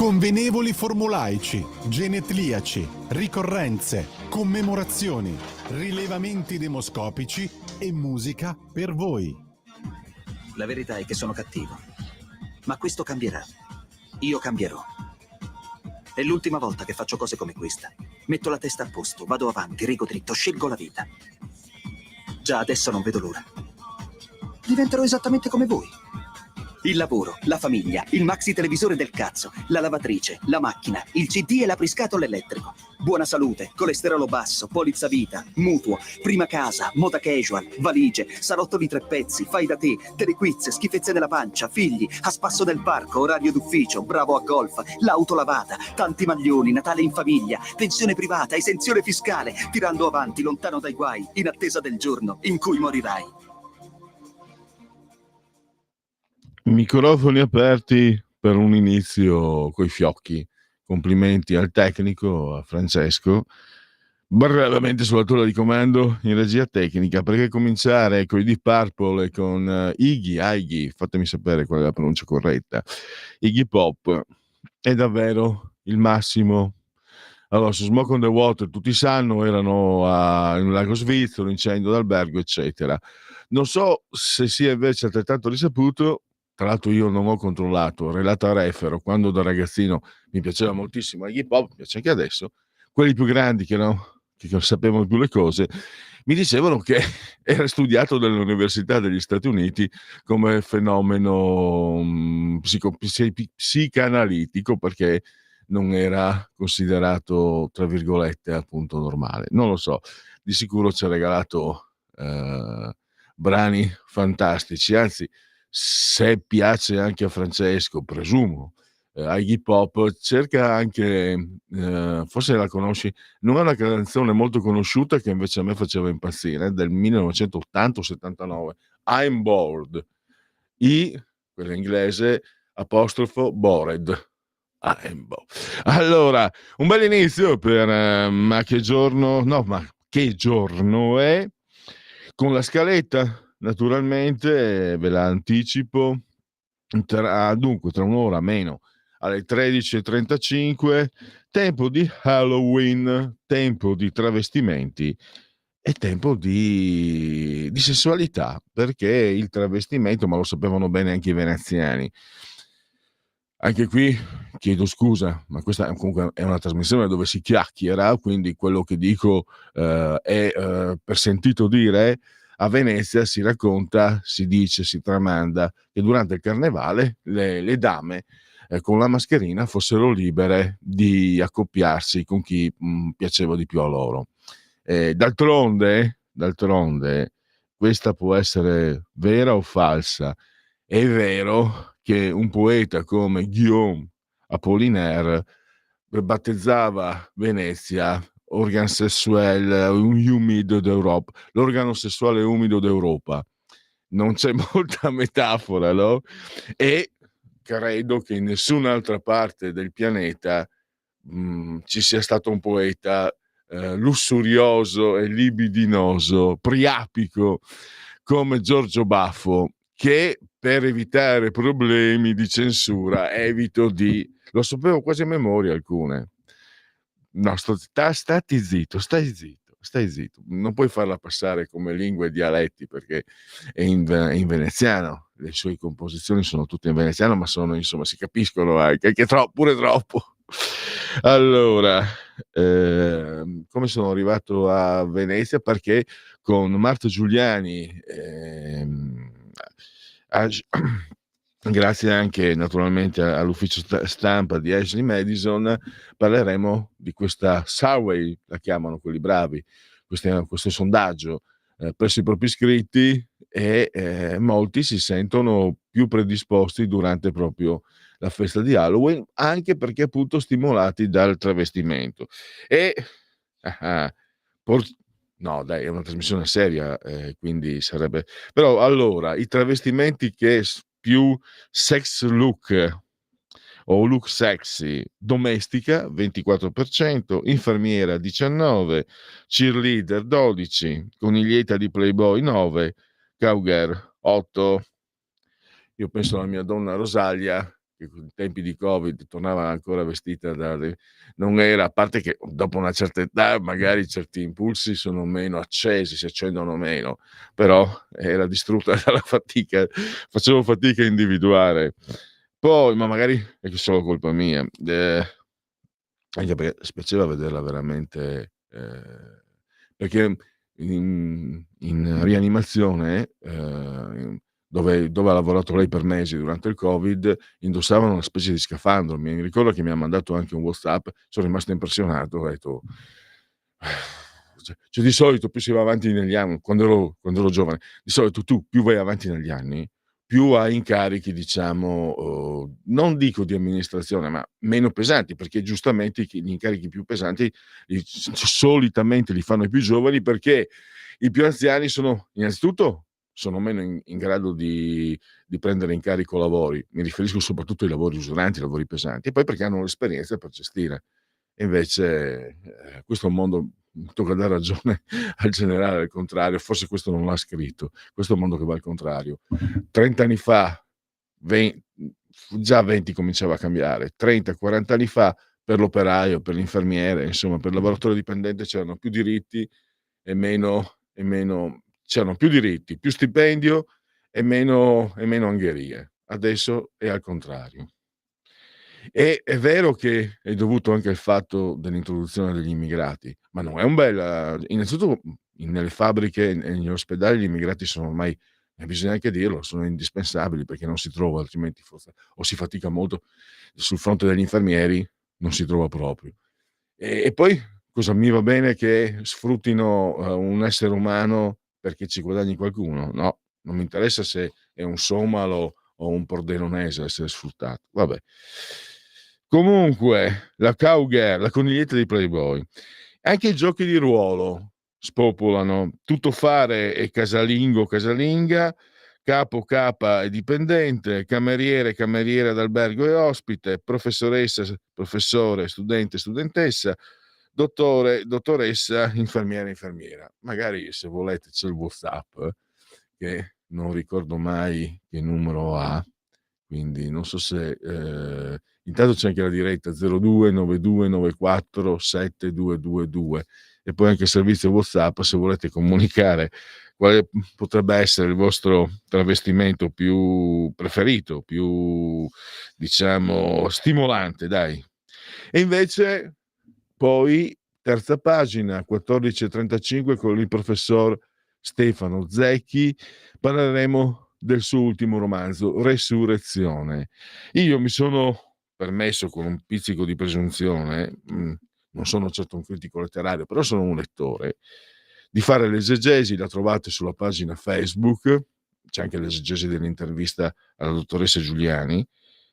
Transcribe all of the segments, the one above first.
Convenevoli formulaici, genetliaci, ricorrenze, commemorazioni, rilevamenti demoscopici e musica per voi. La verità è che sono cattivo, ma questo cambierà. Io cambierò. È l'ultima volta che faccio cose come questa. Metto la testa a posto, vado avanti, rigo dritto, scelgo la vita. Già adesso non vedo l'ora. Diventerò esattamente come voi. Il lavoro, la famiglia, il maxi televisore del cazzo, la lavatrice, la macchina, il CD e l'apriscatole elettrico. Buona salute, colesterolo basso, polizza vita, mutuo, prima casa, moda casual, valigie, salotto di 3 pezzi, fai da te, telequiz, schifezze nella pancia, figli, a spasso del parco, orario d'ufficio, bravo a golf, l'auto lavata, tanti maglioni, Natale in famiglia, pensione privata, esenzione fiscale, tirando avanti, lontano dai guai, in attesa del giorno in cui morirai. Microfoni aperti per un inizio coi fiocchi. Complimenti al tecnico, a Francesco, brevemente sulla tolla di comando in regia tecnica, perché cominciare con i Deep Purple e con Iggy, fatemi sapere qual è la pronuncia corretta, Iggy Pop, è davvero il massimo. Allora, su Smoke on the Water tutti sanno, erano in un lago svizzero, incendio d'albergo, eccetera. Non so se sia invece altrettanto risaputo. Tra l'altro io non ho controllato, relato a Refero, quando da ragazzino mi piaceva moltissimo Iggy Pop, mi piace anche adesso, quelli più grandi che sapevano più le cose, mi dicevano che era studiato dall'Università degli Stati Uniti come fenomeno psicanalitico, perché non era considerato, tra virgolette, appunto normale. Non lo so, di sicuro ci ha regalato brani fantastici, anzi, se piace anche a Francesco, presumo, Iggy Pop, cerca anche, forse la conosci, non è una canzone molto conosciuta che invece a me faceva impazzire, del 1980 o 79, I'm Bored, quella inglese, apostrofo Bored. Allora, un bel inizio per ma che giorno è, con la scaletta. Naturalmente ve la anticipo, dunque tra un'ora meno, alle 13:35, tempo di Halloween, tempo di travestimenti e tempo di sessualità, perché il travestimento, ma lo sapevano bene anche i veneziani. Anche qui chiedo scusa, ma questa comunque è una trasmissione dove si chiacchiera, quindi quello che dico è per sentito dire. A Venezia si racconta, si dice, si tramanda che durante il carnevale le dame con la mascherina fossero libere di accoppiarsi con chi piaceva di più a loro. D'altronde, questa può essere vera o falsa. È vero che un poeta come Guillaume Apollinaire battezzava Venezia organ sessuel umido d'Europa, l'organo sessuale umido d'Europa. Non c'è molta metafora, no? E credo che in nessun'altra parte del pianeta ci sia stato un poeta lussurioso e libidinoso, priapico come Giorgio Baffo, che per evitare problemi di censura lo sapevo quasi a memoria alcune. No, stati zitto, stai zitto, non puoi farla passare come lingue e dialetti, perché è in veneziano, le sue composizioni sono tutte in veneziano, ma sono, insomma, si capiscono anche pure troppo. Allora, come sono arrivato a Venezia? Perché con Marta Giuliani, grazie anche naturalmente all'ufficio stampa di Ashley Madison, parleremo di questa survey, la chiamano quelli bravi, questo sondaggio presso i propri iscritti, e molti si sentono più predisposti durante proprio la festa di Halloween, anche perché appunto stimolati dal travestimento. No, dai, è una trasmissione seria, quindi sarebbe. Però allora, i travestimenti che più sex look o look sexy: domestica 24%, infermiera 19%, cheerleader 12%, coniglietta di Playboy 9%, cowgirl 8%. Io penso alla mia donna Rosalia, che in tempi di Covid tornava ancora vestita non era, a parte che dopo una certa età magari certi impulsi sono meno accesi, si accendono meno, però era distrutta dalla fatica, facevo fatica a individuare. Poi, ma magari è che solo colpa mia, anche perché spiaceva vederla veramente, perché in rianimazione, dove ha lavorato lei per mesi durante il Covid, indossavano una specie di scafandro. Mi ricordo che mi ha mandato anche un WhatsApp, sono rimasto impressionato, ho detto cioè di solito più si va avanti negli anni, quando ero giovane, di solito tu più vai avanti negli anni, più hai incarichi, diciamo, non dico di amministrazione, ma meno pesanti, perché giustamente gli incarichi più pesanti solitamente li fanno i più giovani, perché i più anziani innanzitutto sono meno in grado di prendere in carico lavori, mi riferisco soprattutto ai lavori usuranti, ai lavori pesanti, e poi perché hanno l'esperienza per gestire. E invece questo è un mondo, tocca dare ragione al generale, al contrario, forse questo non l'ha scritto, questo è un mondo che va al contrario. 30 anni fa, già 20 cominciava a cambiare, 30-40 anni fa per l'operaio, per l'infermiere, insomma per il lavoratore dipendente c'erano più diritti e meno c'erano più diritti, più stipendio e meno angherie. Adesso è al contrario. E è vero che è dovuto anche al fatto dell'introduzione degli immigrati, ma non è un bel innanzitutto, nelle fabbriche e negli ospedali gli immigrati sono ormai, bisogna anche dirlo, sono indispensabili, perché non si trova, altrimenti forse o si fatica molto. Sul fronte degli infermieri non si trova proprio. E poi cosa mi va bene che sfruttino, un essere umano perché ci guadagni qualcuno? No, non mi interessa se è un somalo o un pordenonese a essere sfruttato. Vabbè. Comunque, la cowgirl, la coniglietta di Playboy. Anche i giochi di ruolo spopolano. Tuttofare e casalingo, casalinga, capo, capa e dipendente, cameriere, cameriera d'albergo e ospite, professoressa, professore, studente, studentessa, dottore, dottoressa, infermiera, infermiera. Magari, se volete, c'è il WhatsApp, che non ricordo mai che numero ha, quindi non so se intanto c'è anche la diretta 0292947222, e poi anche il servizio WhatsApp se volete comunicare quale potrebbe essere il vostro travestimento più preferito, più, diciamo, stimolante, dai. E invece poi terza pagina 14:35 con il professor Stefano Zecchi, parleremo del suo ultimo romanzo, Resurrezione. Io mi sono permesso, con un pizzico di presunzione, non sono certo un critico letterario, però sono un lettore, di fare l'esegesi. La trovate sulla pagina Facebook, c'è anche l'esegesi dell'intervista alla dottoressa Giuliani,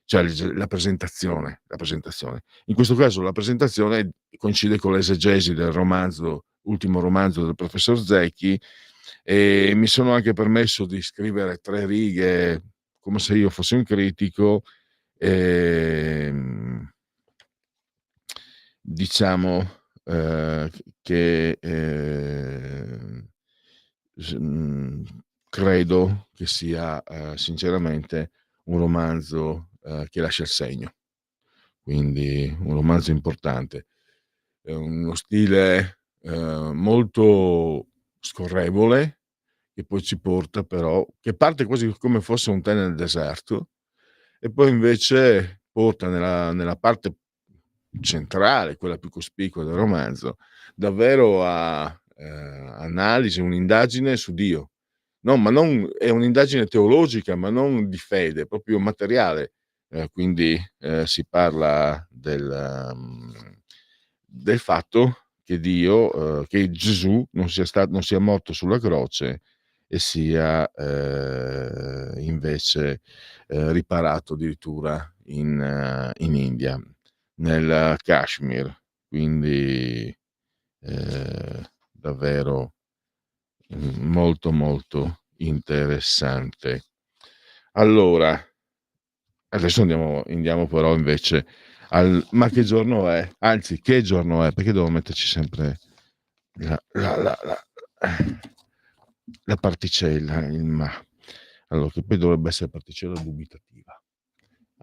cioè la presentazione. In questo caso la presentazione coincide con l'esegesi del romanzo, ultimo romanzo del professor Zecchi, e mi sono anche permesso di scrivere 3 righe come se io fossi un critico, diciamo, che credo che sia sinceramente un romanzo che lascia il segno, quindi un romanzo importante. È uno stile molto scorrevole, che poi ci porta però, che parte quasi come fosse un tè nel deserto, e poi invece porta nella parte centrale, quella più cospicua del romanzo, davvero a analisi, un'indagine su Dio. No, ma non è un'indagine teologica, ma non di fede, proprio materiale. Quindi si parla del fatto che Dio, che Gesù non sia morto sulla croce e sia invece riparato addirittura in India, nel Kashmir. Quindi davvero molto molto interessante. Allora, adesso andiamo però invece ma che giorno è? Anzi, che giorno è? Perché devo metterci sempre la particella, il ma. Allora, che poi dovrebbe essere particella dubitativa.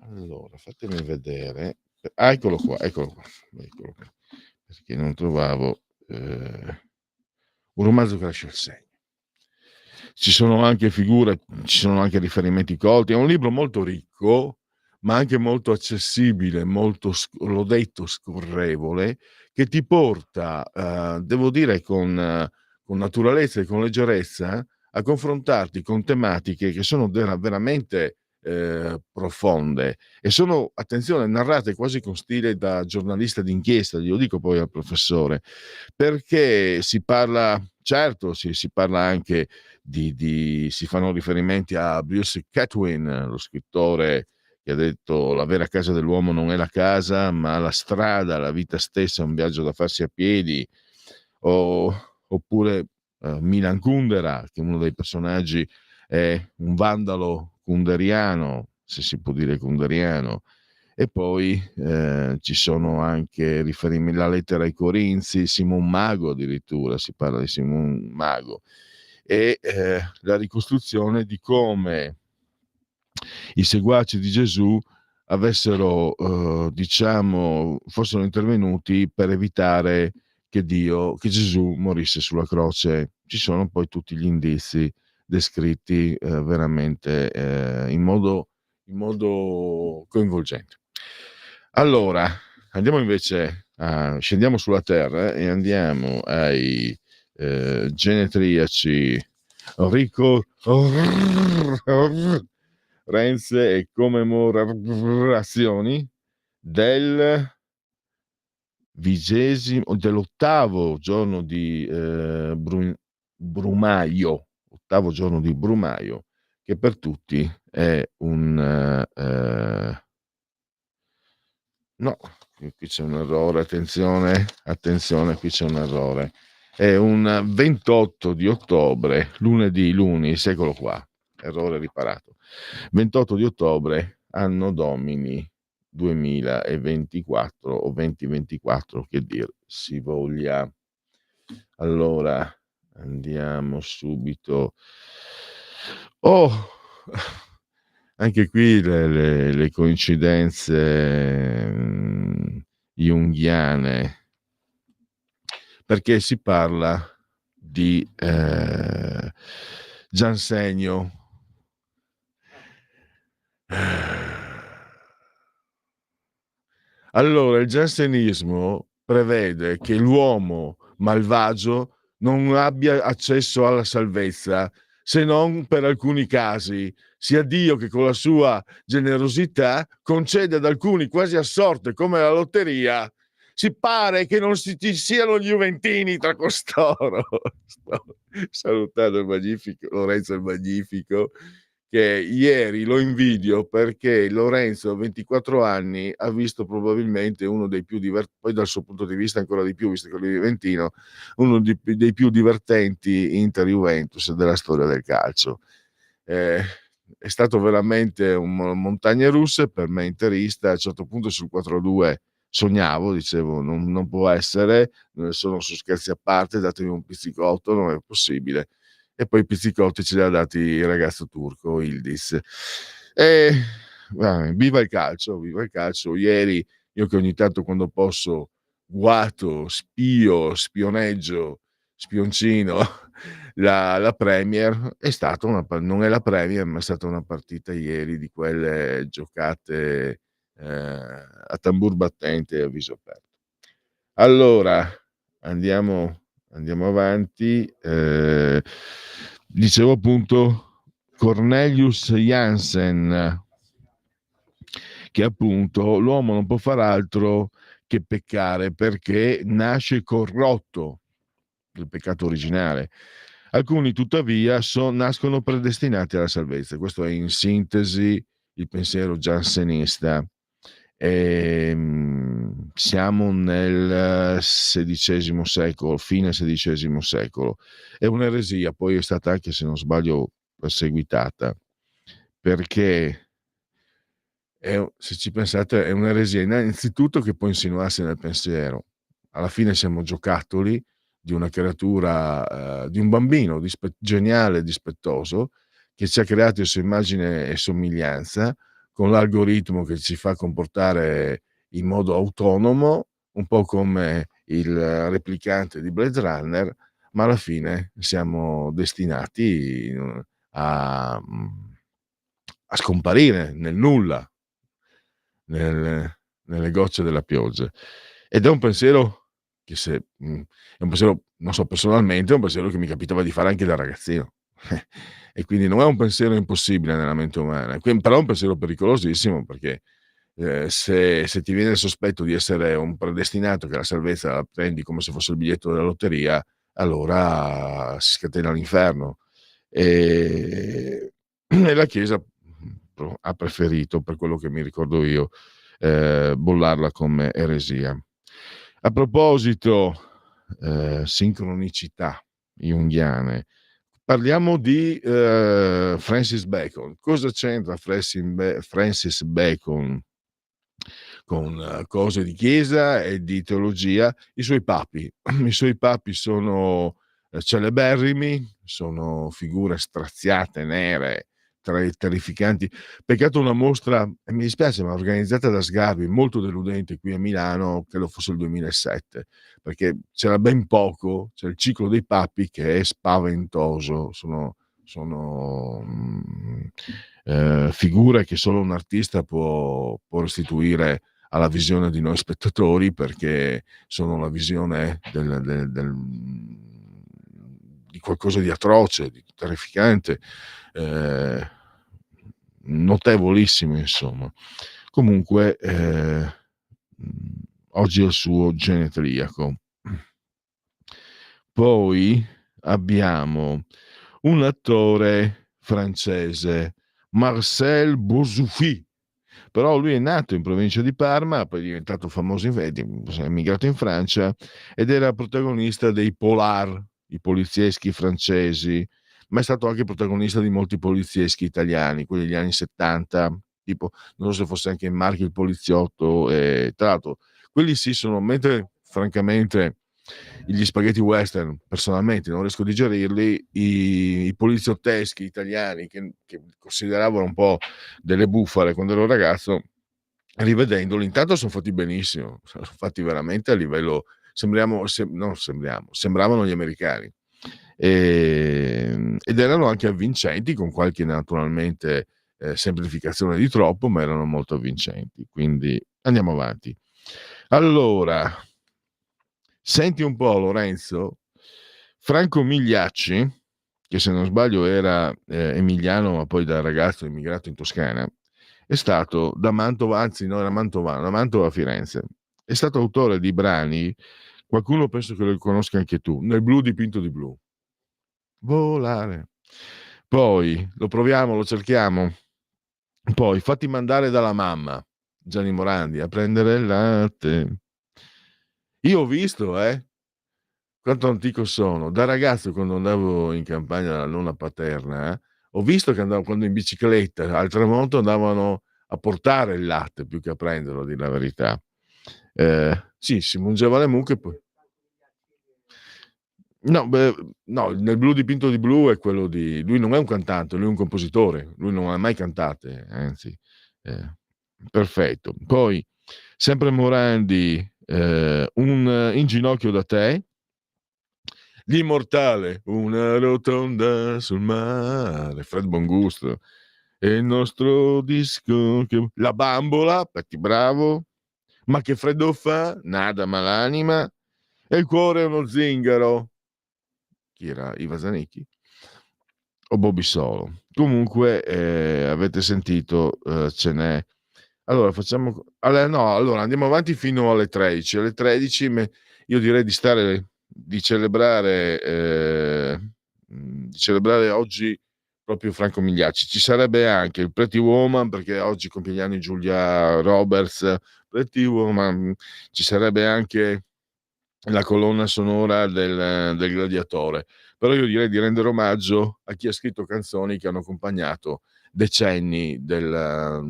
Allora, fatemi vedere. Ah, eccolo qua, perché non trovavo un romanzo che lascia il segno. Ci sono anche figure, ci sono anche riferimenti colti. È un libro molto ricco, ma anche molto accessibile, molto, l'ho detto, scorrevole, che ti porta, devo dire, con naturalezza e con leggerezza, a confrontarti con tematiche che sono veramente profonde e sono, attenzione, narrate quasi con stile da giornalista d'inchiesta, glielo dico poi al professore, perché si parla, certo, si parla anche si fanno riferimenti a Bruce Chatwin, lo scrittore che ha detto la vera casa dell'uomo non è la casa, ma la strada, la vita stessa è un viaggio da farsi a piedi, oppure Milan Kundera, che uno dei personaggi è un vandalo kunderiano, se si può dire kunderiano, e poi ci sono anche riferimenti, la lettera ai Corinzi, Simon Mago addirittura, si parla di Simon Mago, e la ricostruzione di come i seguaci di Gesù avessero, fossero intervenuti per evitare che Gesù morisse sulla croce. Ci sono poi tutti gli indizi descritti veramente in modo coinvolgente. Allora, andiamo invece scendiamo sulla terra e andiamo ai genetriaci ricorrenze e commemorazioni dell'ottavo giorno di Brumaio, ottavo giorno di Brumaio, che per tutti è no, qui c'è un errore, attenzione, qui c'è un errore. È un 28 di ottobre, lunis, eccolo qua, errore riparato. 28 di ottobre, anno domini 2024 o 2024, che dir si voglia. Allora, andiamo subito. Anche qui le coincidenze junghiane, perché si parla di Giansegno. Allora, il giansenismo prevede che l'uomo malvagio non abbia accesso alla salvezza, se non per alcuni casi, sia Dio che con la sua generosità concede ad alcuni quasi a sorte, come la lotteria. Si pare che non ci siano gli juventini tra costoro. Sto salutando il Magnifico, Lorenzo il Magnifico, che ieri lo invidio perché Lorenzo a 24 anni ha visto probabilmente uno dei più divertenti, poi dal suo punto di vista ancora di più, visto che lui è juventino, uno dei più divertenti Inter-Juventus della storia del calcio. È stato veramente un montagne russe per me interista. A un certo punto sul 4-2 sognavo, dicevo non può essere, sono su scherzi a parte, datemi un pizzicotto, non è possibile. E poi i pizzicotti ce li ha dati il ragazzo turco Yildiz. Viva il calcio. Ieri io, che ogni tanto quando posso guato, spioneggio, spioncino la Premier, è stata non è la Premier, ma è stata una partita ieri di quelle giocate a tambur battente e a viso aperto. Allora andiamo avanti. Dicevo appunto Cornelius Jansen, che appunto l'uomo non può far altro che peccare perché nasce corrotto, il peccato originale. Alcuni tuttavia nascono predestinati alla salvezza. Questo è in sintesi il pensiero giansenista. Siamo nel XVI secolo, fine XVI secolo. È un'eresia, poi è stata anche, se non sbaglio, perseguitata, perché se ci pensate è un'eresia innanzitutto che può insinuarsi nel pensiero. Alla fine siamo giocattoli di una creatura, di un bambino geniale, dispettoso, che ci ha creati a sua immagine e somiglianza, con l'algoritmo che ci fa comportare in modo autonomo, un po' come il replicante di Blade Runner, ma alla fine siamo destinati a, a scomparire nel nulla, nelle gocce della pioggia. Ed è un pensiero che è un pensiero, non so, personalmente è un pensiero che mi capitava di fare anche da ragazzino. E quindi non è un pensiero impossibile nella mente umana, però è un pensiero pericolosissimo, perché se ti viene il sospetto di essere un predestinato, che la salvezza la prendi come se fosse il biglietto della lotteria, allora si scatena l'inferno. E la Chiesa ha preferito, per quello che mi ricordo io, bollarla come eresia. A proposito, sincronicità junghiane, parliamo di Francis Bacon. Cosa c'entra Francis Bacon con cose di chiesa e di teologia? I suoi papi. I suoi papi sono celeberrimi, sono figure straziate, nere, terrificanti. Peccato una mostra, e mi dispiace, ma organizzata da Sgarbi, molto deludente qui a Milano, credo fosse il 2007, perché c'era ben poco, c'è il ciclo dei papi che è spaventoso, sono figure che solo un artista può restituire alla visione di noi spettatori, perché sono la visione di qualcosa di atroce, di terrificante, notevolissimo, insomma. Comunque oggi è il suo genetriaco. Poi abbiamo un attore francese, Marcel Bouzoufi, però lui è nato in provincia di Parma, poi è diventato famoso, è emigrato in Francia ed era protagonista dei Polar, i polizieschi francesi, ma è stato anche protagonista di molti polizieschi italiani, quelli degli anni 70, tipo, non so se fosse anche in Marchi il poliziotto, e tra l'altro quelli sì sono, mentre francamente gli spaghetti western personalmente non riesco a digerirli, i poliziotteschi italiani che consideravano un po' delle bufale quando ero ragazzo, rivedendoli intanto sono fatti benissimo, sono fatti veramente a livello, sembravano gli americani, ed erano anche avvincenti, con qualche naturalmente semplificazione di troppo, ma erano molto avvincenti. Quindi andiamo avanti. Allora, senti un po', Lorenzo, Franco Migliacci, che se non sbaglio era emiliano, ma poi da ragazzo immigrato in Toscana, è stato da Mantova, anzi no, era mantovano, da Mantova a Firenze. È stato autore di brani, qualcuno penso che lo conosca anche tu, Nel blu dipinto di blu. Volare. Poi lo proviamo, lo cerchiamo. Poi Fatti mandare dalla mamma, Gianni Morandi, a prendere il latte. Io ho visto, quanto antico sono. Da ragazzo, quando andavo in campagna dalla nonna paterna, ho visto che quando in bicicletta al tramonto andavano a portare il latte più che a prenderlo, a dir la verità. Sì, si mungeva le mucche, poi no, Nel blu dipinto di blu è quello di lui, non è un cantante, lui è un compositore, lui non ha mai cantate, anzi, perfetto. Poi sempre Morandi, un In ginocchio da te. L'immortale, una rotonda sul mare, Fred Bongusto, e il nostro disco, La bambola, Patti Bravo, Ma che freddo fa, Nada Malanima, e il cuore è uno zingaro, chi era? Iva Zanicchi o Bobby Solo? Comunque avete sentito, ce n'è. Allora allora andiamo avanti fino alle 13. Alle 13 io direi di celebrare oggi proprio Franco Migliacci. Ci sarebbe anche il Pretty Woman, perché oggi compie gli anni Giulia Roberts, Pretty Woman, ci sarebbe anche la colonna sonora del Gladiatore. Però io direi di rendere omaggio a chi ha scritto canzoni che hanno accompagnato decenni della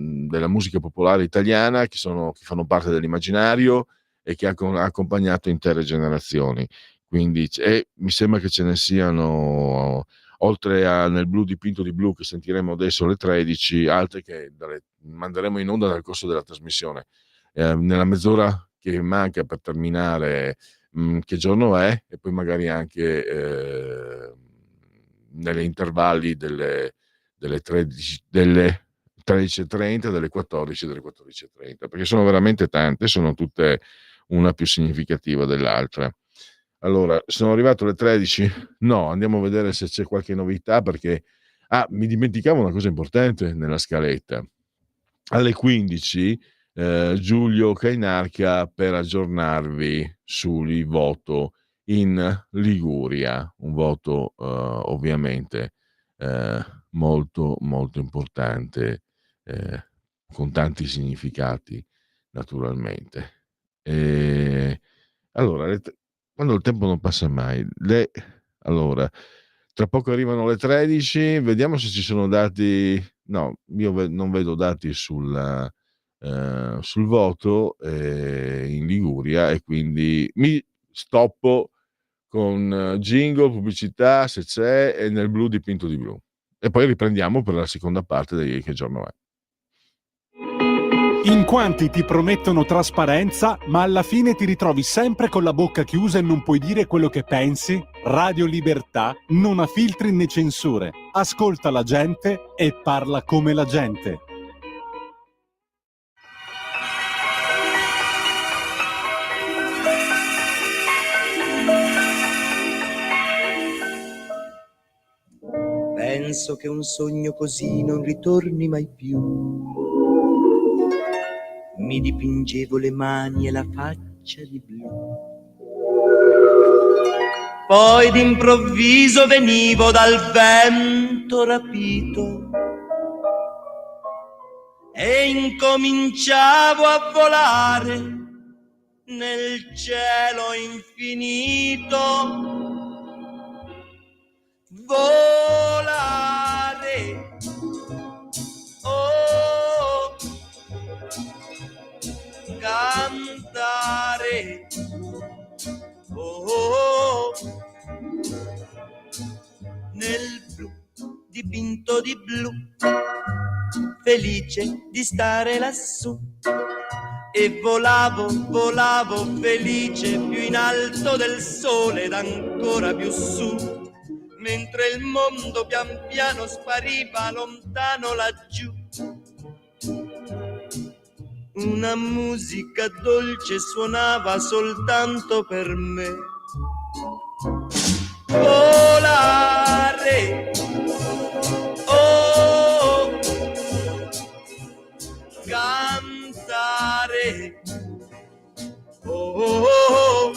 musica popolare italiana, che fanno parte dell'immaginario e che ha accompagnato intere generazioni. Quindi mi sembra che ce ne siano oltre a Nel blu dipinto di blu che sentiremo adesso alle 13, altre che manderemo in onda nel corso della trasmissione. Nella mezz'ora che manca per terminare Che giorno è, e poi magari anche negli intervalli delle 13, delle 13.30, delle 14 e delle 14.30, perché sono veramente tante, sono tutte una più significativa dell'altra. Allora, sono arrivato alle 13? No, andiamo a vedere se c'è qualche novità, perché mi dimenticavo una cosa importante nella scaletta. Alle 15 Giulio Cainarca per aggiornarvi sul voto in Liguria, un voto ovviamente molto molto importante, con tanti significati naturalmente. Allora, quando il tempo non passa mai, allora, tra poco arrivano le 13, vediamo se ci sono dati. No, io non vedo dati sul voto in Liguria, e quindi mi stoppo con jingle, pubblicità se c'è, e Nel blu dipinto di blu, e poi riprendiamo per la seconda parte di Che giorno è. In quanti ti promettono trasparenza, ma alla fine ti ritrovi sempre con la bocca chiusa e non puoi dire quello che pensi? Radio Libertà non ha filtri né censure. Ascolta la gente e parla come la gente. Penso che un sogno così non ritorni mai più. Mi dipingevo le mani e la faccia di blu. Poi d'improvviso venivo dal vento rapito e incominciavo a volare nel cielo infinito. Volare, oh, cantare, oh, nel blu dipinto di blu, felice di stare lassù. E volavo, volavo felice più in alto del sole ed ancora più su, mentre il mondo pian piano spariva lontano laggiù. Una musica dolce suonava soltanto per me. Volare, oh, cantare, oh,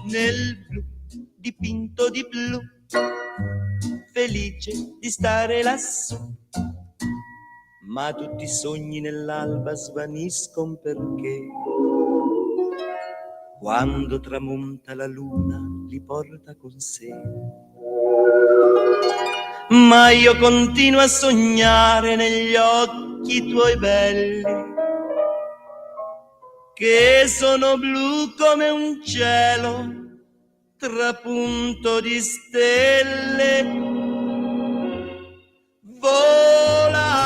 nel blu dipinto di blu, felice di stare lassù. Ma tutti i sogni nell'alba svaniscono perché quando tramonta la luna li porta con sé. Ma io continuo a sognare negli occhi tuoi belli, che sono blu come un cielo trapunto di stelle. Volare,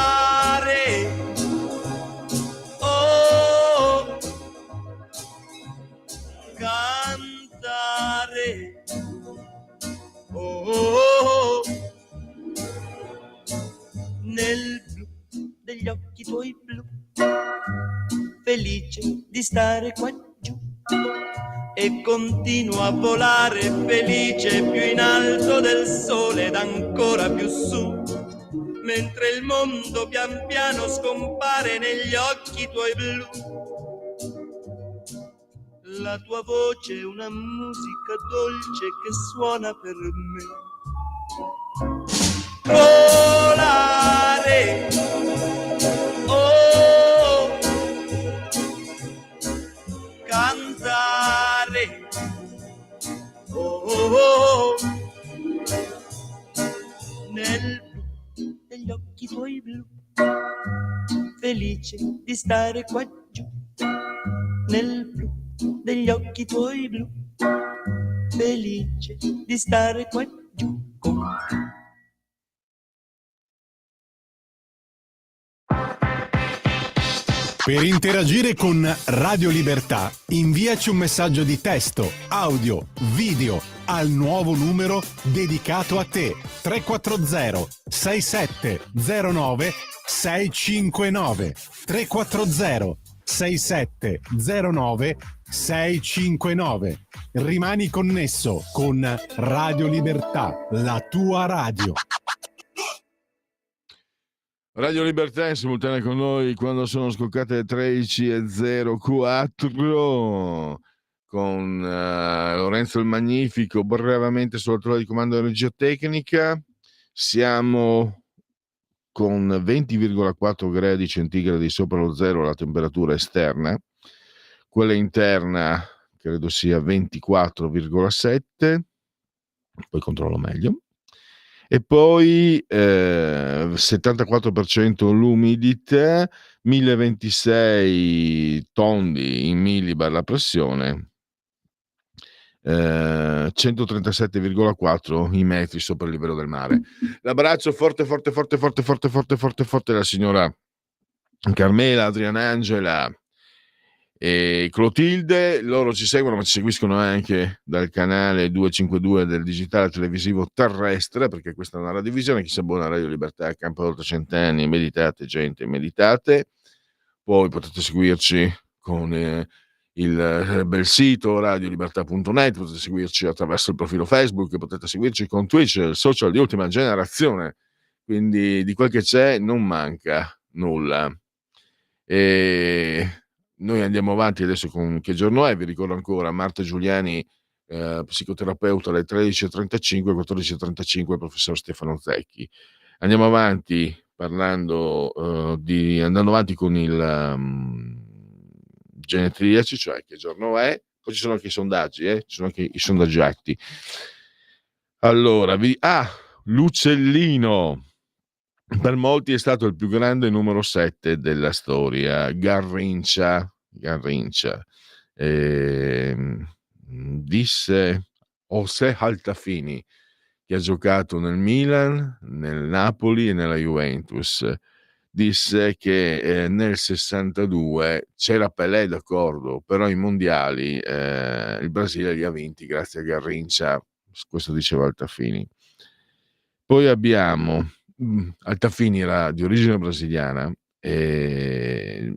oh, cantare, oh, nel blu degli occhi tuoi blu, felice di stare qua giù. E continuo a volare felice più in alto del sole ed ancora più su, mentre il mondo pian piano scompare negli occhi tuoi blu. La tua voce è una musica dolce che suona per me. Volare, oh, cantare, oh, nel blu degli occhi tuoi blu, felice di stare qua giù, nel blu degli occhi tuoi blu, felice di stare qua giù con te. Per interagire con Radio Libertà, inviaci un messaggio di testo, audio, video al nuovo numero dedicato a te 340 6709 659 340 6709 659. Rimani connesso con Radio Libertà, la tua radio. Radio Libertà in simultanea con noi quando sono scoccate le 13:04 con Lorenzo il Magnifico brevemente sulla torre di comando di regia tecnica. Siamo con 20,4 gradi centigradi sopra lo zero la temperatura esterna, quella interna credo sia 24,7, poi controllo meglio. E poi 74% l'umidità, 1026 tondi in millibar la pressione, 137,4 i metri sopra il livello del mare. L'abbraccio forte della signora Carmela, Adriana Angela e Clotilde. Loro ci seguono, ma ci seguiscono anche dal canale 252 del digitale televisivo terrestre, perché questa è una radiovisione. Chi si abbona a Radio Libertà a campo da oltre 100 anni, meditate gente, meditate. Poi potete seguirci con il bel sito radiolibertà.net, potete seguirci attraverso il profilo Facebook, potete seguirci con Twitch, il social di ultima generazione, quindi di quel che c'è non manca nulla. E noi andiamo avanti adesso con Che giorno è? Vi ricordo ancora Marta Giuliani, psicoterapeuta, alle 13:35, 14:35 il professor Stefano Zecchi. Andiamo avanti andando avanti con il genetriaci, cioè che giorno è. Poi ci sono anche i sondaggi, ci sono anche i sondaggetti. Allora, l'uccellino per molti è stato il più grande numero 7 della storia, Garrincia. Disse José Altafini, che ha giocato nel Milan, nel Napoli e nella Juventus. Disse che nel 62 c'era Pelé, d'accordo, però i mondiali il Brasile li ha vinti grazie a Garrincia, questo diceva Altafini. Poi abbiamo Altafini, era di origine brasiliana e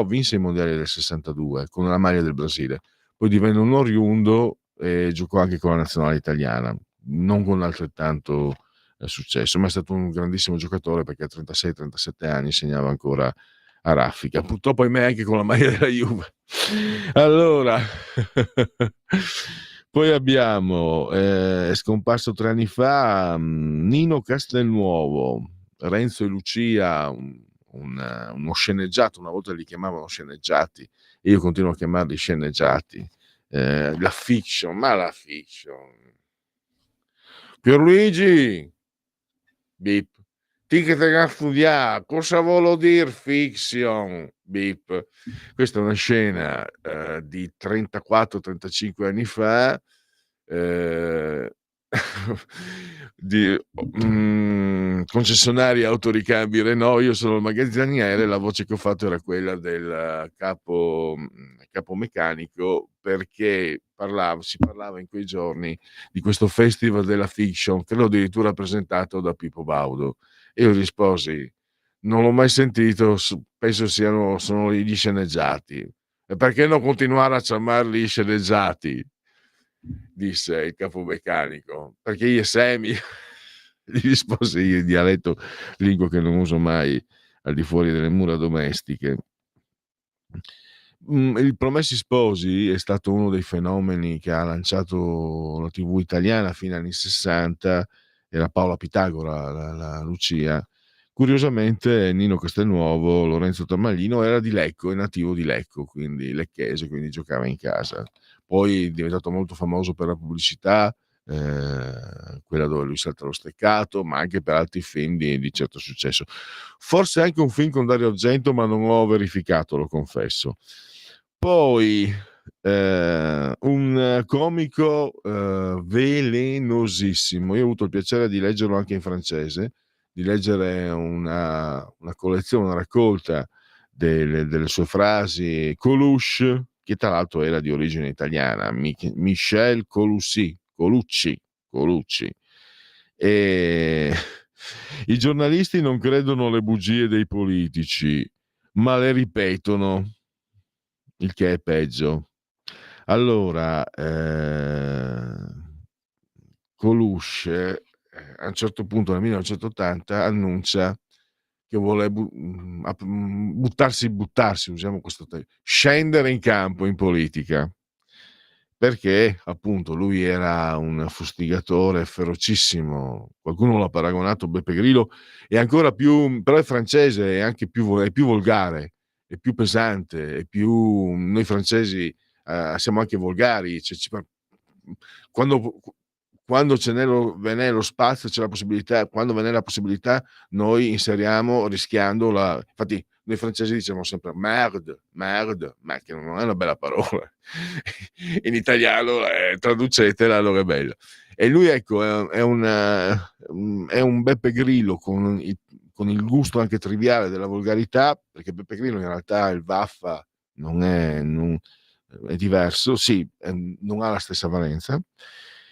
vinse i mondiali del 62 con la maglia del Brasile, poi divenne un oriundo e giocò anche con la nazionale italiana, non con altrettanto successo, ma è stato un grandissimo giocatore perché a 36-37 anni segnava ancora a raffica, purtroppo ahimè anche con la maglia della Juve. Allora poi abbiamo è scomparso 3 anni fa Nino Castelnuovo, Renzo e Lucia, uno sceneggiato, una volta li chiamavano sceneggiati e io continuo a chiamarli sceneggiati, la fiction. Pierluigi, bip, ti che te a studiare, cosa vuol dire fiction? Bip. Questa è una scena di 34-35 anni fa di concessionari autoricambi Renault. Io sono il magazziniere, la voce che ho fatto era quella del capo meccanico, perché si parlava in quei giorni di questo festival della fiction, credo addirittura presentato da Pippo Baudo, e io risposi: non l'ho mai sentito, penso sono gli sceneggiati. E perché non continuare a chiamarli sceneggiati? Disse il capomeccanico. Perché io semi, gli risposi io in dialetto, lingua che non uso mai al di fuori delle mura domestiche. Il Promessi Sposi è stato uno dei fenomeni che ha lanciato la TV italiana fino agli anni 60, era Paola Pitagora, la Lucia. Curiosamente Nino Castelnuovo, Lorenzo Tammallino, era di Lecco, è nativo di Lecco, quindi lecchese, quindi giocava in casa. Poi è diventato molto famoso per la pubblicità, quella dove lui salta lo steccato, ma anche per altri film di certo successo. Forse anche un film con Dario Argento, ma non ho verificato, lo confesso. Poi un comico velenosissimo. Io ho avuto il piacere di leggerlo anche in francese, di leggere una collezione, una raccolta delle sue frasi. Coluche, che tra l'altro era di origine italiana, Michel Colucci. E i giornalisti non credono alle bugie dei politici, ma le ripetono, il che è peggio. Allora, Coluche a un certo punto nel 1980 annuncia che vuole buttarsi, usiamo questo termine, scendere in campo in politica, perché appunto lui era un fustigatore ferocissimo. Qualcuno l'ha paragonato a Beppe Grillo, e ancora più, però è francese, è anche è più volgare, è più pesante, è più, noi francesi siamo anche volgari, cioè, quando, quando ve n'è lo spazio, c'è la possibilità, quando ve n'è la possibilità, noi inseriamo rischiando infatti noi francesi diciamo sempre merde, ma che non è una bella parola. In italiano traducetela, allora è bella. E lui, ecco, è un Beppe Grillo con il gusto anche triviale della volgarità, perché Beppe Grillo in realtà il vaffa è diverso, sì, non ha la stessa valenza,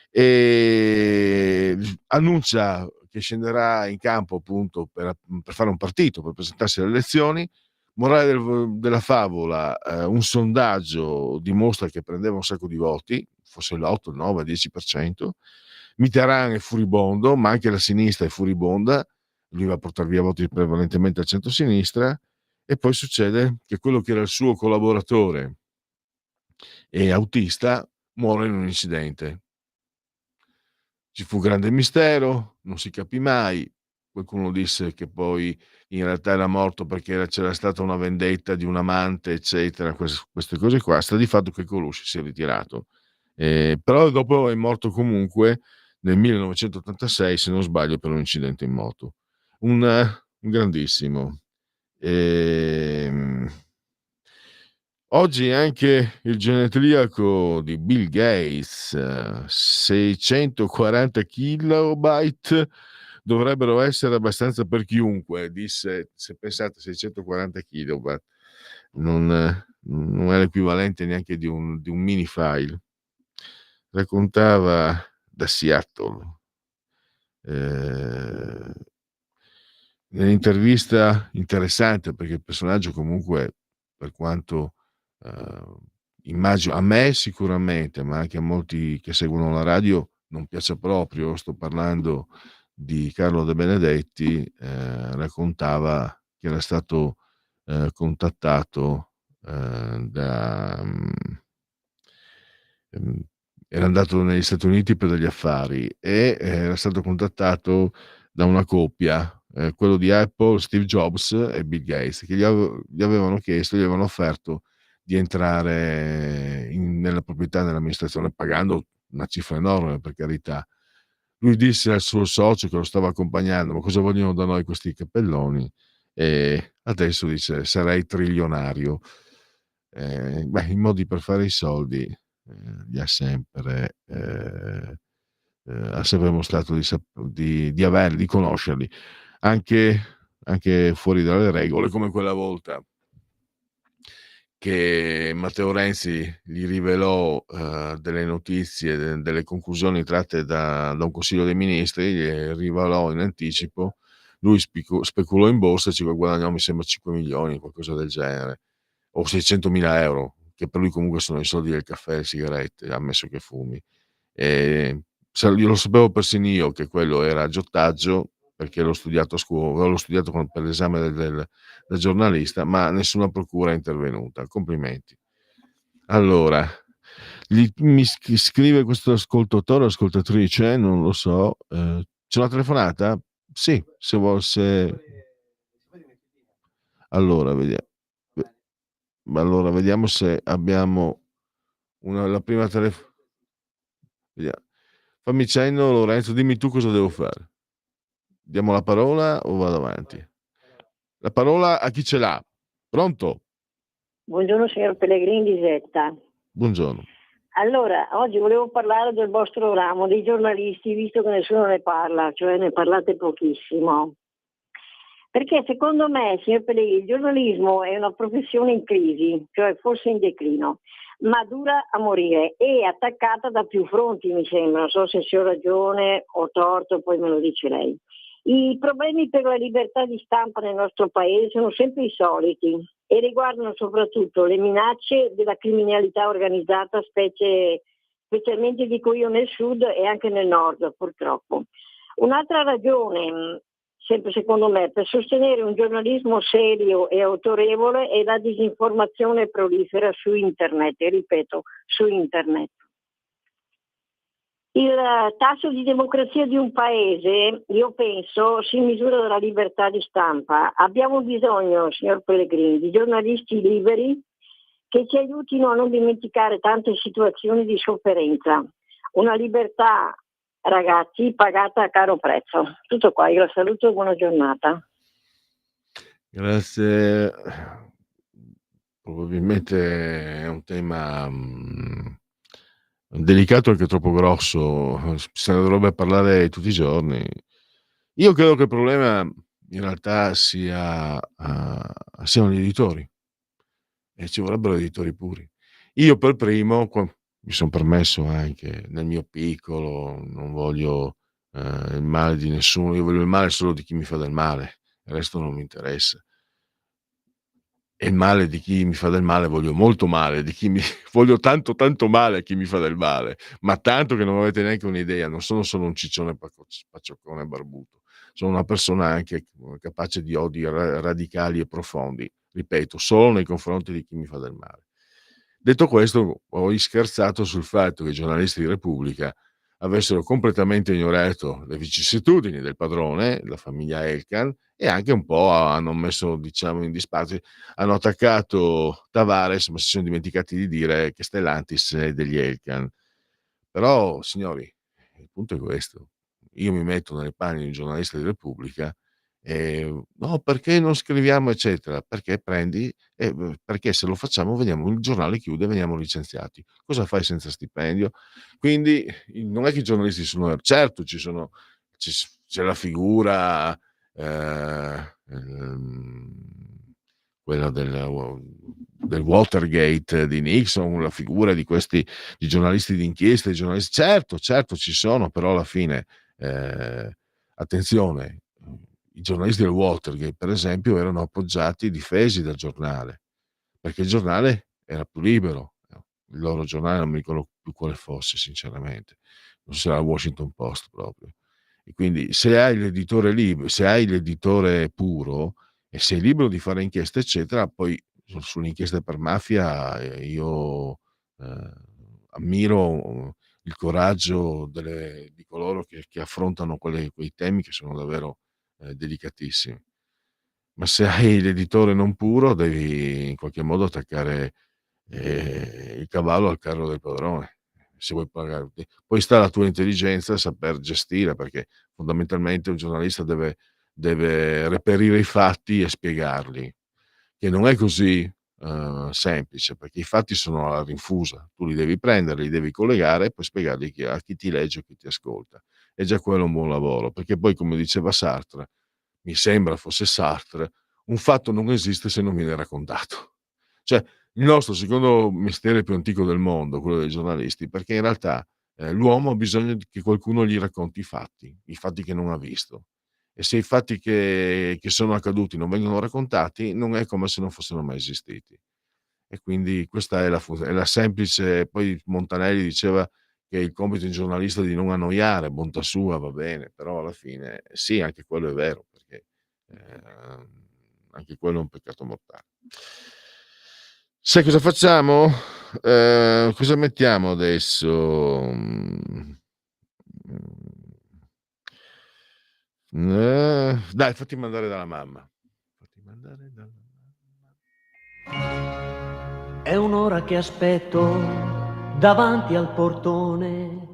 e annuncia che scenderà in campo appunto per fare un partito, per presentarsi alle elezioni. Morale della favola, un sondaggio dimostra che prendeva un sacco di voti, forse l'8, il 9, il 10%. Mitterrand è furibondo, ma anche la sinistra è furibonda, lui va a portare via voti prevalentemente al centro-sinistra, e poi succede che quello che era il suo collaboratore e autista muore in un incidente. Ci fu grande mistero, non si capì mai. Qualcuno disse che poi in realtà era morto perché c'era stata una vendetta di un amante, eccetera, queste cose qua. Sta di fatto che Colucci si è ritirato, però dopo è morto comunque nel 1986, se non sbaglio, per un incidente in moto. Un grandissimo. Oggi anche il genetriaco di Bill Gates, 640 kilobyte dovrebbero essere abbastanza per chiunque, disse. Se pensate, 640 kilobyte non è l'equivalente neanche di un mini file. Raccontava da Seattle, nell'intervista interessante, perché il personaggio comunque, per quanto immagino a me sicuramente, ma anche a molti che seguono la radio, non piace proprio, sto parlando di Carlo De Benedetti, raccontava che era stato contattato era andato negli Stati Uniti per degli affari, e era stato contattato da una coppia, quello di Apple, Steve Jobs e Bill Gates, che gli avevano chiesto, gli avevano offerto di entrare nella proprietà, nell'amministrazione, pagando una cifra enorme, per carità. Lui disse al suo socio che lo stava accompagnando: ma cosa vogliono da noi questi cappelloni? E adesso dice: sarei trilionario. I modi per fare i soldi li ha sempre mostrato di averli, di conoscerli, anche fuori dalle regole, come quella volta che Matteo Renzi gli rivelò delle notizie, delle conclusioni tratte da un Consiglio dei Ministri, gli rivelò in anticipo. Lui speculò in borsa e ci guadagnò, mi sembra, 5 milioni, qualcosa del genere, o 600.000 euro, che per lui comunque sono i soldi del caffè e le sigarette, ammesso che fumi. Io lo sapevo persino io che quello era aggiotaggio, perché l'ho studiato a scuola, l'ho studiato per l'esame da giornalista, ma nessuna procura è intervenuta. Complimenti. Allora, mi scrive questo ascoltatore o ascoltatrice, non lo so, c'è una telefonata? Sì, se vuol, allora vediamo se abbiamo la prima telefonata. Fammi cenno, Lorenzo, dimmi tu cosa devo fare. Diamo la parola o vado avanti? La parola a chi ce l'ha. Pronto? Buongiorno signor Pellegrini, Lisetta. Buongiorno. Allora, oggi volevo parlare del vostro ramo, dei giornalisti, visto che nessuno ne parla, cioè ne parlate pochissimo. Perché secondo me, signor Pellegrini, il giornalismo è una professione in crisi, cioè forse in declino, ma dura a morire e attaccata da più fronti, mi sembra. Non so se ho ragione o torto, poi me lo dice lei. I problemi per la libertà di stampa nel nostro paese sono sempre i soliti e riguardano soprattutto le minacce della criminalità organizzata, specialmente dico io nel sud e anche nel nord, purtroppo. Un'altra ragione, sempre secondo me, per sostenere un giornalismo serio e autorevole è la disinformazione prolifera su internet, e ripeto, su internet. Il tasso di democrazia di un paese, io penso, si misura dalla libertà di stampa. Abbiamo bisogno, signor Pellegrini, di giornalisti liberi che ci aiutino a non dimenticare tante situazioni di sofferenza. Una libertà, ragazzi, pagata a caro prezzo. Tutto qua, io la saluto e buona giornata. Grazie. Probabilmente è un tema delicato, anche troppo grosso, se ne dovrebbe parlare tutti i giorni. Io credo che il problema in realtà siano gli editori, e ci vorrebbero editori puri. Io per primo mi son permesso anche nel mio piccolo, non voglio il male di nessuno, io voglio il male solo di chi mi fa del male, il resto non mi interessa. E il male di chi mi fa del male voglio molto male, di chi mi voglio tanto, tanto male a chi mi fa del male, ma tanto che non avete neanche un'idea, non sono solo un ciccione paccioccone barbuto, sono una persona anche capace di odi radicali e profondi, ripeto, solo nei confronti di chi mi fa del male. Detto questo, ho scherzato sul fatto che i giornalisti di Repubblica avessero completamente ignorato le vicissitudini del padrone, la famiglia Elkann, e anche un po' hanno messo, diciamo, in disparte, hanno attaccato Tavares, ma si sono dimenticati di dire che Stellantis è degli Elkann. Però, signori, il punto è questo: io mi metto nei panni di un giornalista di Repubblica e no, perché non scriviamo, eccetera, perché prendi perché se lo facciamo veniamo, il giornale chiude, veniamo licenziati. Cosa fai senza stipendio? Quindi non è che i giornalisti sono, certo ci sono, c'è la figura quella del Watergate di Nixon, la figura di questi, di giornalisti d'inchiesta, di giornalisti, certo ci sono, però alla fine attenzione, i giornalisti del Watergate per esempio erano appoggiati, difesi dal giornale, perché il giornale era più libero. Il loro giornale non mi ricordo più quale fosse sinceramente, non so se era il Washington Post proprio. E quindi se hai l'editore se hai l'editore puro e sei libero di fare inchieste eccetera, poi sulle inchieste per mafia io ammiro il coraggio di coloro che affrontano quei temi che sono davvero delicatissimi. Ma se hai l'editore non puro devi in qualche modo attaccare il cavallo al carro del padrone, se vuoi pagarti. Poi sta la tua intelligenza a saper gestire, perché fondamentalmente un giornalista deve reperire i fatti e spiegarli, che non è così semplice, perché i fatti sono alla rinfusa, tu li devi prendere, li devi collegare e poi spiegarli a chi ti legge o chi ti ascolta. E già quello è un buon lavoro, perché poi, come diceva Sartre, mi sembra fosse Sartre, un fatto non esiste se non viene raccontato. Cioè, il nostro secondo mestiere più antico del mondo, quello dei giornalisti, perché in realtà l'uomo ha bisogno che qualcuno gli racconti i fatti che non ha visto. E se i fatti che sono accaduti non vengono raccontati, non è come se non fossero mai esistiti. E quindi questa è la semplice. Poi Montanelli diceva che il compito di un giornalista è di non annoiare, bontà sua, va bene, però alla fine sì, anche quello è vero, perché anche quello è un peccato mortale. Sai cosa facciamo? Cosa mettiamo adesso? Dai, fatti mandare dalla mamma. È un'ora che aspetto davanti al portone,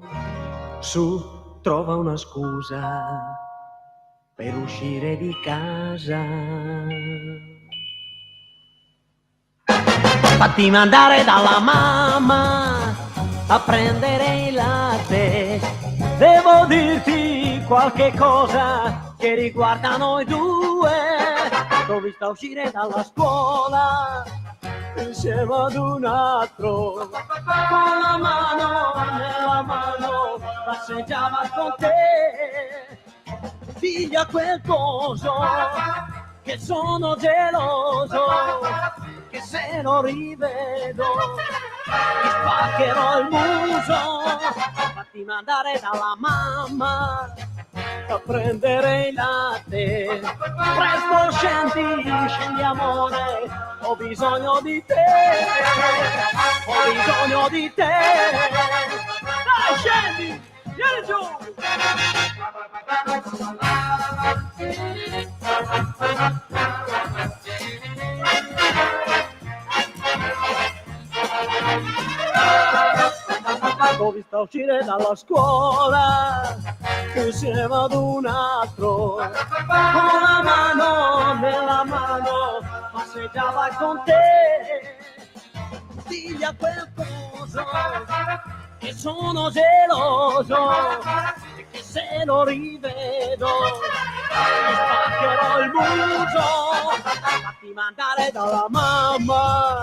su, trova una scusa per uscire di casa. Fatti mandare dalla mamma a prendere il latte. Devo dirti qualche cosa che riguarda noi due. T'ho vista uscire dalla scuola insieme ad un altro, con la mano nella mano passeggiava con te. Figlia quel coso che sono geloso, che se lo rivedo mi spaccherò il muso. Fatti mandare dalla mamma a prendere il latte. Presto scendi amore, ho bisogno di te, ho bisogno di te. Dai scendi, vieni giù. L'ho vista uscire dalla scuola insieme ad un altro, con la mano nella mano passeggiava con te. Digli a quel coso che sono geloso e che se lo rivedo mi spaccherò il muso. Fatti mandare dalla mamma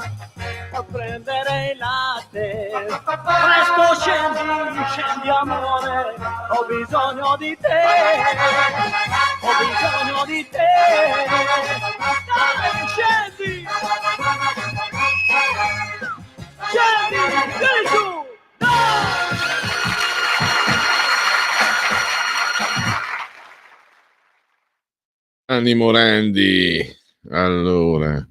a prendere il latte. Presto scendi amore, ho bisogno di te, ho bisogno di te. Dai, scendi, vieni giù, dai! Anni Morandi. Allora,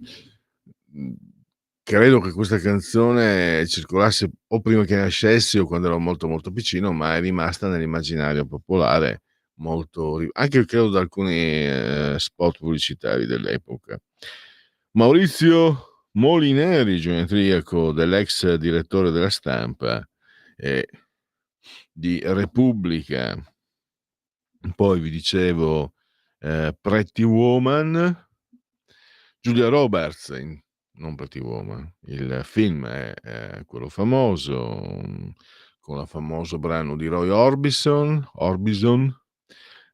credo che questa canzone circolasse o prima che nascessi o quando ero molto molto piccino, ma è rimasta nell'immaginario popolare molto, anche credo da alcuni spot pubblicitari dell'epoca. Maurizio Molineri, genetriaco dell'ex direttore della Stampa e di Repubblica. Poi vi dicevo Pretty Woman, Julia Roberts, non Pretty Woman, il film è quello famoso, con il famoso brano di Roy Orbison.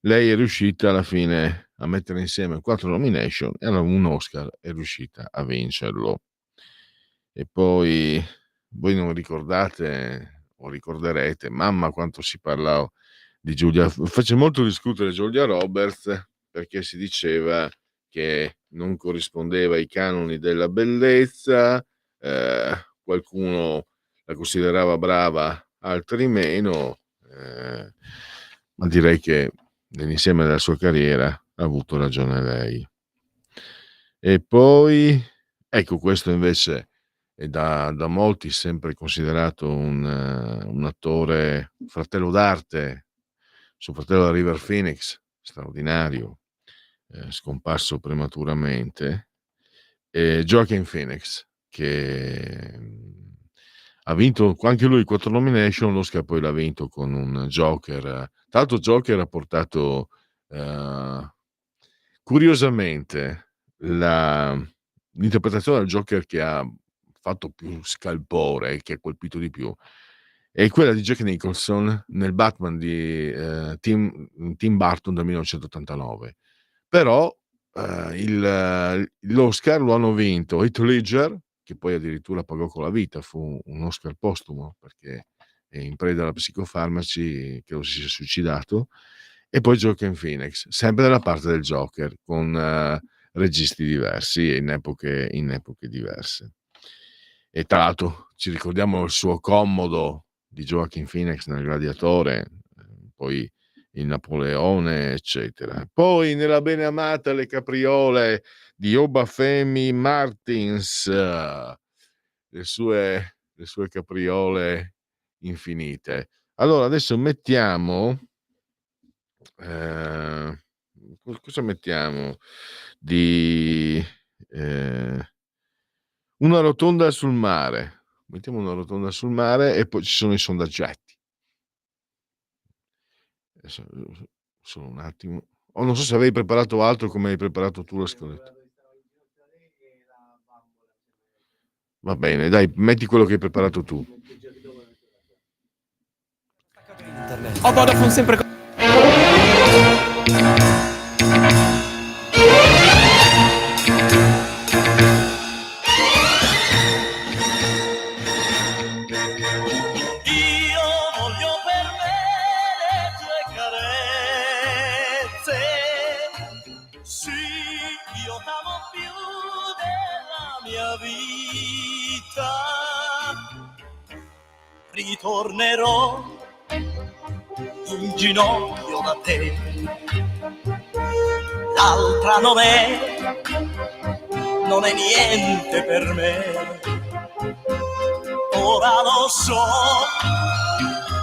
Lei è riuscita alla fine a mettere insieme 4 nomination e un Oscar è riuscita a vincerlo. E poi voi non ricordate o ricorderete, mamma quanto si parlava di Giulia, fece molto discutere Giulia Roberts perché si diceva che non corrispondeva ai canoni della bellezza, qualcuno la considerava brava, altri meno, ma direi che nell'insieme della sua carriera ha avuto ragione lei. E poi, ecco, questo invece è da molti sempre considerato un attore fratello d'arte, suo fratello River Phoenix, straordinario, scomparso prematuramente, e Joaquin Phoenix, che ha vinto anche lui 4 nomination, l'Oscar poi l'ha vinto con un Joker. Tra l'altro Joker ha portato curiosamente l'interpretazione del Joker che ha fatto più scalpore, che ha colpito di più, è quella di Jack Nicholson nel Batman di Tim Burton del 1989. Però l'Oscar lo hanno vinto Heath Ledger, che poi addirittura pagò con la vita, fu un Oscar postumo perché è in preda alla psicofarmaci, credo si sia suicidato, e poi Joaquin Phoenix, sempre dalla parte del Joker, con registi diversi e in epoche diverse. E tra l'altro ci ricordiamo il suo Commodo di Joaquin Phoenix nel Gladiatore, poi il Napoleone, eccetera. Poi nella bene amata Le Capriole di Obafemi Martins, le sue capriole infinite. Allora adesso mettiamo cosa mettiamo di Una rotonda sul mare. Mettiamo Una rotonda sul mare e poi ci sono i sondaggetti. Adesso, solo un attimo. Non so se avevi preparato altro come hai preparato tu la scaletta. Va bene, dai, metti quello che hai preparato tu. Ho Vodafone sempre con... Io voglio per me le tue carezze. Sì, io t'amo più della mia vita. Ritornerò in ginocchio da te. L'altra non è niente per me. Ora lo so,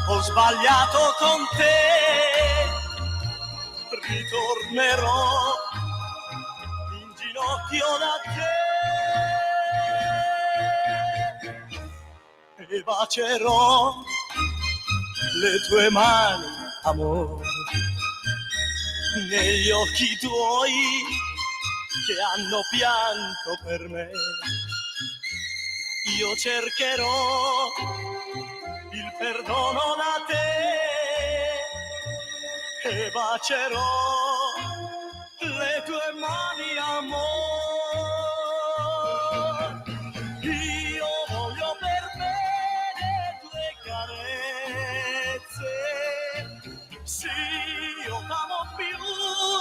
ho sbagliato con te. Ritornerò in ginocchio da te e bacerò le tue mani, amore, negli occhi tuoi che hanno pianto per me. Io cercherò il perdono da te e bacerò le tue mani, amore. Io voglio per me le tue carezze. Sì, io t'amo più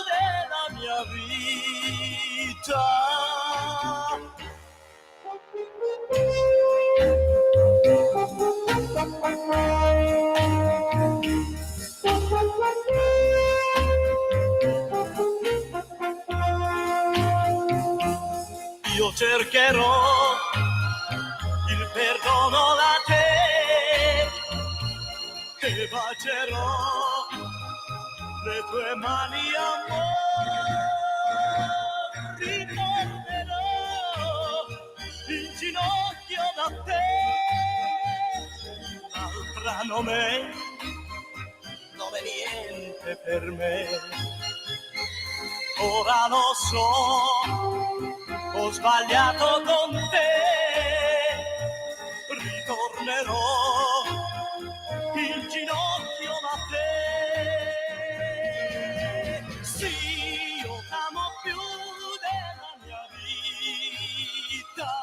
della mia vita. Io cercherò il perdono da te e bacerò le tue mani, amore. Ritornerò in ginocchio da te. L'altra non è niente per me. Ora lo so, ho sbagliato con te. Ritornerò in ginocchio da te. Sì, io t'amo più della mia vita.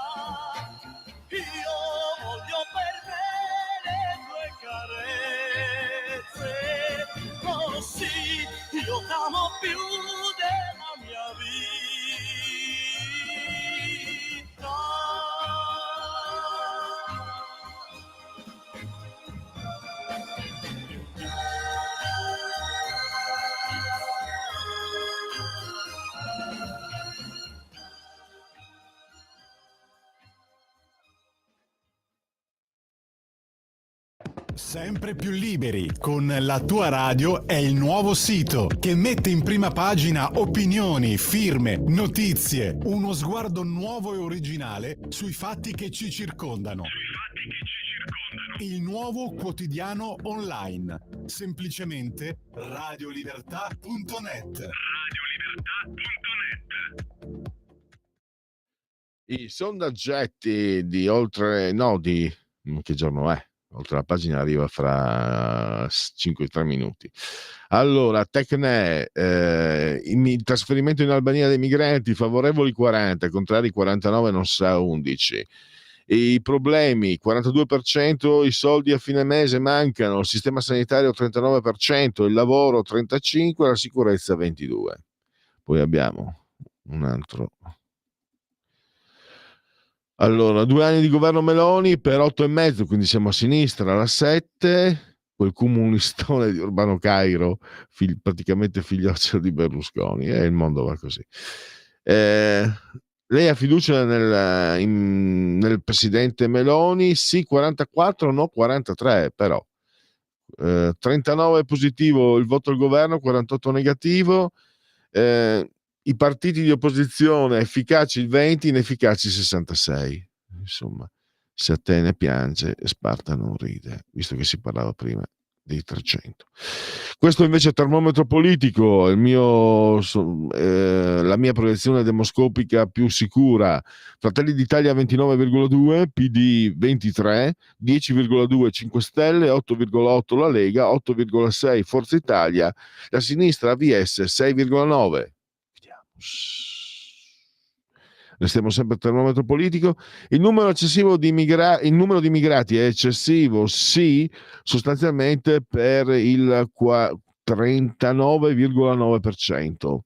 Io voglio per me le tue carezze. Oh sì, io t'amo più della mia vita. Sempre più liberi con La tua radio è il nuovo sito che mette in prima pagina opinioni, firme, notizie, uno sguardo nuovo e originale sui fatti che ci circondano. Il nuovo quotidiano online, semplicemente radiolibertà.net. I sondaggetti di oltre... no, di... che giorno è? Oltre la pagina arriva fra 5-3 minuti. Allora, Tecne, il trasferimento in Albania dei migranti, favorevoli 40, contrari 49, non sa 11. I problemi 42%, i soldi a fine mese mancano, il sistema sanitario 39%, il lavoro 35%, la sicurezza 22%. Poi abbiamo un altro. Allora, 2 anni di governo Meloni per 8,5, quindi siamo a sinistra, alla 7, quel comunistone di Urbano Cairo, praticamente figlioccio di Berlusconi, e il mondo va così. Lei ha fiducia nel presidente Meloni? Sì, 44, no 43, però. 39 positivo il voto al governo, 48 negativo. I partiti di opposizione efficaci il 20, inefficaci 66. Insomma, se Atene piange e Sparta non ride, visto che si parlava prima dei 300. Questo invece è termometro politico, la mia proiezione demoscopica più sicura: Fratelli d'Italia 29,2, PD 23, 10,2 5 Stelle, 8,8 la Lega, 8,6 Forza Italia, la sinistra AVS 6,9. Restiamo sempre al termometro politico. Il numero di immigrati è eccessivo, sì, sostanzialmente per il 39,9%.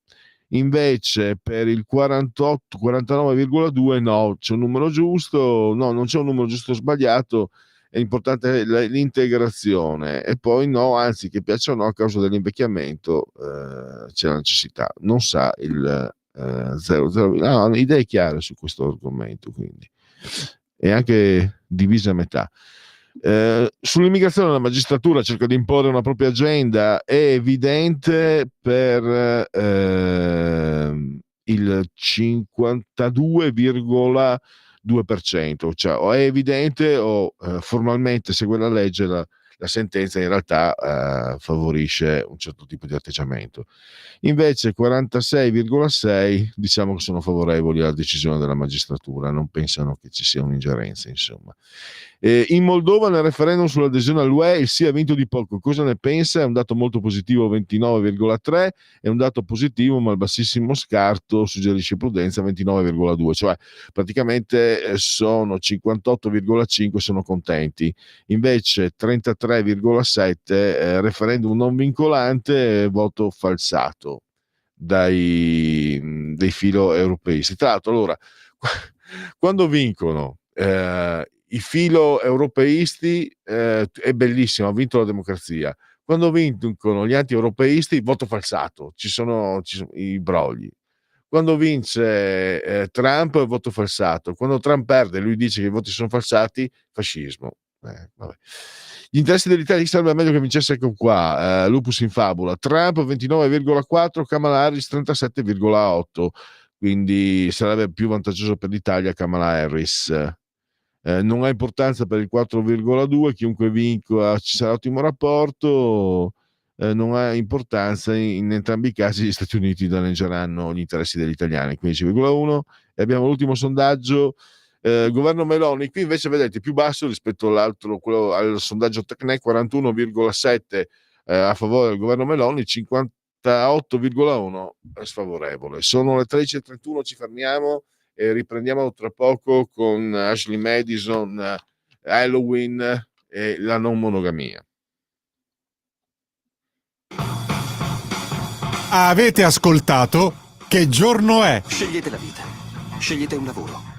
Invece per il 49,2% no, c'è un numero giusto, no, non c'è un numero giusto o sbagliato, è importante l'integrazione. E poi no, anzi, che piaccia o no, a causa dell'invecchiamento c'è la necessità. Non sa il 00, no, idee chiare su questo argomento, quindi è anche divisa a metà. Sull'immigrazione la magistratura cerca di imporre una propria agenda, è evidente per il 52,2%, cioè o è evidente o formalmente segue la legge, la sentenza in realtà favorisce un certo tipo di atteggiamento. Invece 46,6 diciamo che sono favorevoli alla decisione della magistratura, non pensano che ci sia un'ingerenza, insomma. In Moldova nel referendum sull'adesione all'UE il sì ha vinto di poco. Cosa ne pensa? È un dato molto positivo, 29,3, è un dato positivo ma il bassissimo scarto suggerisce prudenza, 29,2, cioè praticamente sono 58,5 sono contenti, invece 33,7 referendum non vincolante, voto falsato dei filo europeisti. Tra l'altro, allora, quando vincono i filo europeisti è bellissimo, ha vinto la democrazia. Quando vincono gli anti-europeisti, voto falsato, ci sono i brogli. Quando vince Trump, voto falsato. Quando Trump perde, lui dice che i voti sono falsati, fascismo. Vabbè. Gli interessi dell'Italia sarebbe meglio che vincesse anche qua, lupus in fabula. Trump 29,4, Kamala Harris 37,8, quindi sarebbe più vantaggioso per l'Italia Kamala Harris. Non ha importanza per il 4,2, chiunque vinca ci sarà ottimo rapporto. Non ha importanza in entrambi i casi, gli Stati Uniti danneggeranno gli interessi degli italiani, 15,1. E abbiamo l'ultimo sondaggio, governo Meloni, qui invece vedete più basso rispetto all'altro, quello al sondaggio Tecne, 41,7 a favore del governo Meloni, 58,1 sfavorevole. Sono le 13:31, ci fermiamo e riprendiamo tra poco con Ashley Madison, Halloween e la non monogamia. Avete ascoltato Che giorno è? Scegliete la vita, scegliete un lavoro.